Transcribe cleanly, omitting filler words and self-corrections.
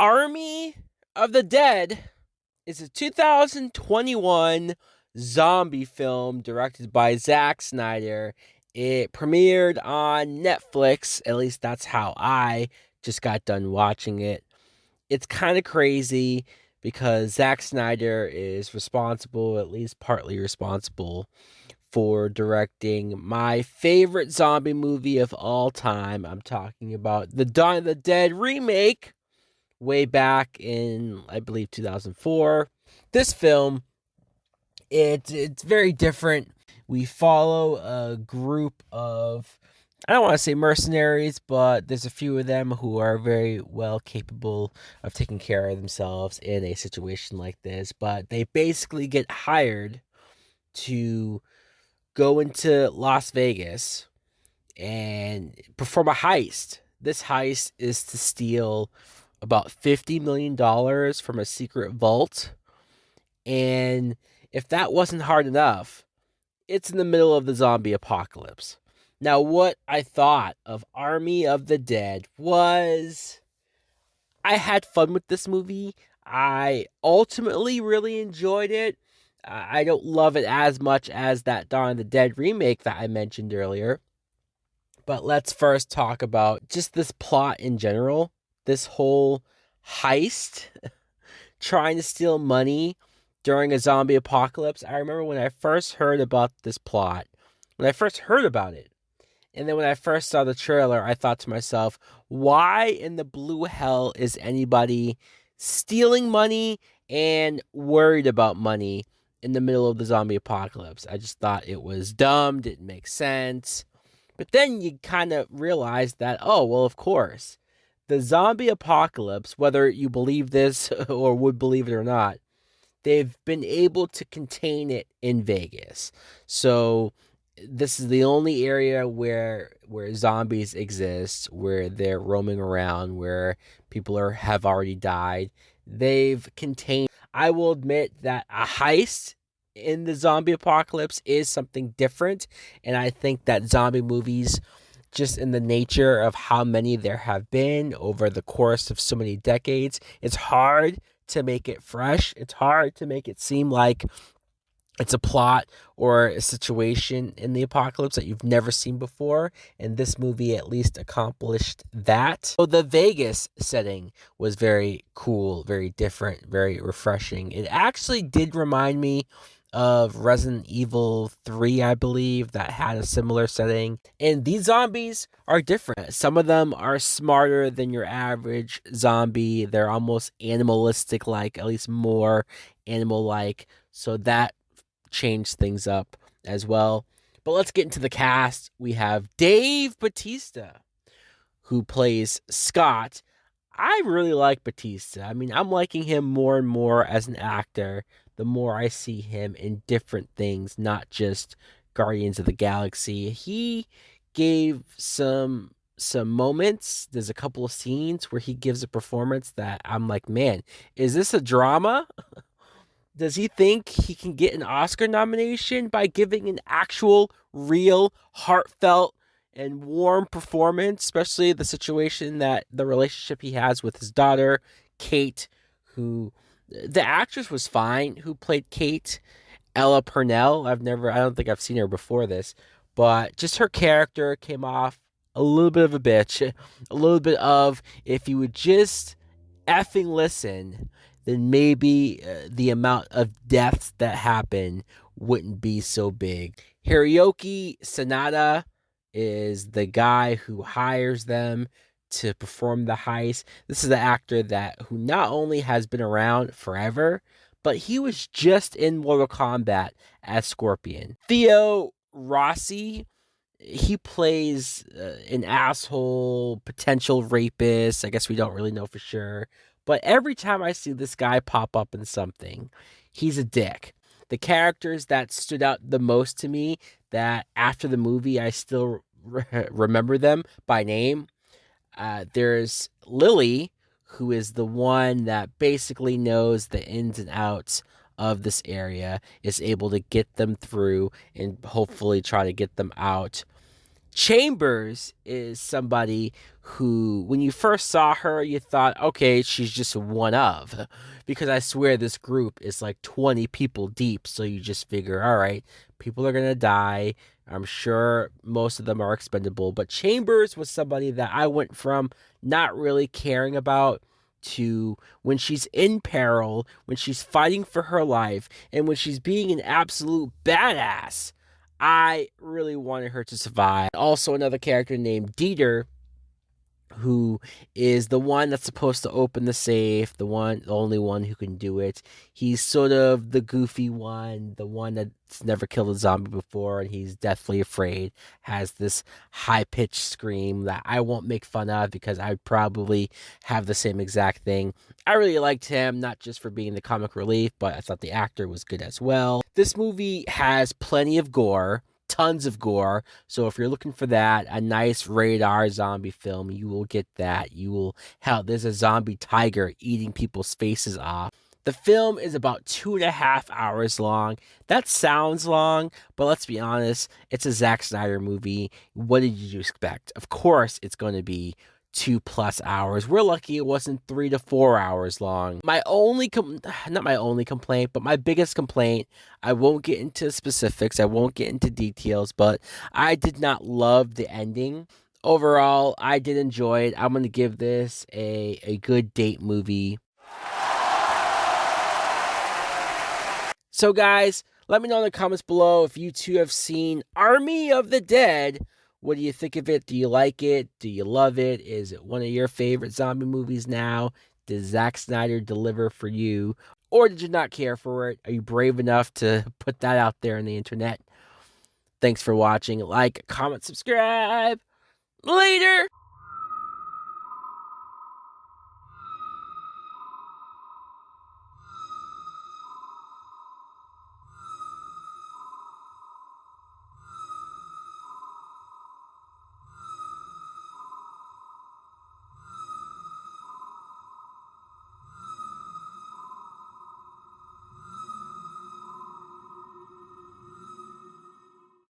Army of the Dead is a 2021 zombie film directed by Zack Snyder. It premiered on Netflix, at least that's how I just got done watching it. It's kind of crazy because Zack Snyder is responsible, at least partly responsible, for directing my favorite zombie movie of all time. I'm talking about the Dawn of the Dead remake way back in, I believe, 2004. This film, it's very different. We follow a group of, I don't want to say mercenaries, but there's a few of them who are very well capable of taking care of themselves in a situation like this. But they basically get hired to go into Las Vegas and perform a heist. This heist is to steal about $50 million from a secret vault. And if that wasn't hard enough, it's in the middle of the zombie apocalypse. Now, what I thought of Army of the Dead was I had fun with this movie. I ultimately really enjoyed it. I don't love it as much as that Dawn of the Dead remake that I mentioned earlier. But let's first talk about just this plot in general. This whole heist, trying to steal money during a zombie apocalypse. I remember when I first heard about this plot, when I first heard about it, and then when I first saw the trailer, I thought to myself, why in the blue hell is anybody stealing money and worried about money in the middle of the zombie apocalypse? I just thought it was dumb, didn't make sense. But then you kind of realize that, oh, well, of course, the zombie apocalypse, whether you believe this or would believe it or not, they've been able to contain it in Vegas. So this is the only area where zombies exist, where they're roaming around, where people have already died. They've contained. I will admit that a heist in the zombie apocalypse is something different, and I think that zombie movies, just in the nature of how many there have been over the course of so many decades, it's hard to make it fresh. It's hard to make it seem like it's a plot or a situation in the apocalypse that you've never seen before, and this movie at least accomplished that. So the Vegas setting was very cool, very different, very refreshing. It actually did remind me of Resident Evil 3, I believe, that had a similar setting. And these zombies are different. Some of them are smarter than your average zombie. They're almost animalistic like, at least more animal like. So that changed things up as well. But let's get into the cast. We have Dave Bautista, who plays Scott. I really like Bautista. I mean, I'm liking him more and more as an actor the more I see him in different things, not just Guardians of the Galaxy. He gave some moments. There's a couple of scenes where he gives a performance that I'm like, man, is this a drama? Does he think he can get an Oscar nomination by giving an actual, real, heartfelt, and warm performance, especially the situation that the relationship he has with his daughter, Kate, who the actress was fine, who played Kate, Ella Purnell. I don't think I've seen her before this, but just her character came off a little bit of a bitch, a little bit of, if you would just effing listen, then maybe the amount of deaths that happen wouldn't be so big. Hiroyuki Sanada is the guy who hires them to perform the heist. This is the actor who not only has been around forever, but he was just in Mortal Kombat as Scorpion. Theo Rossi, he plays an asshole, potential rapist. I guess we don't really know for sure. But every time I see this guy pop up in something, he's a dick. The characters that stood out the most to me, that after the movie I still remember them by name, there's Lily, who is the one that basically knows the ins and outs of this area, is able to get them through and hopefully try to get them out. Chambers is somebody who, when you first saw her, you thought, okay, she's just one of. Because I swear this group is like 20 people deep, so you just figure, all right, people are going to die. I'm sure most of them are expendable. But Chambers was somebody that I went from not really caring about to when she's in peril, when she's fighting for her life, and when she's being an absolute badass. I really wanted her to survive. Also, another character named Dieter, who is the one that's supposed to open the safe, the only one who can do it. He's sort of the goofy one, the one that's never killed a zombie before, and he's deathly afraid. Has this high pitched scream that I won't make fun of because I'd probably have the same exact thing. I really liked him, not just for being the comic relief, but I thought the actor was good as well. This movie has plenty of gore. Tons of gore. So if you're looking for that, a nice radar zombie film, you will get that. Hell, there's a zombie tiger eating people's faces off. The film is about 2.5 hours long. That sounds long, but let's be honest, it's a Zack Snyder movie. What did you expect? Of course, it's going to be 2+ hours. We're lucky it wasn't 3 to 4 hours long. Not my only complaint, but my biggest complaint, I won't get into specifics, I won't get into details, but I did not love the ending. Overall, I did enjoy it. I'm going to give this a good date movie. So guys, let me know in the comments below if you two have seen Army of the Dead. What do you think of it? Do you like it? Do you love it? Is it one of your favorite zombie movies now? Did Zack Snyder deliver for you? Or did you not care for it? Are you brave enough to put that out there on the internet? Thanks for watching. Like, comment, subscribe. Later!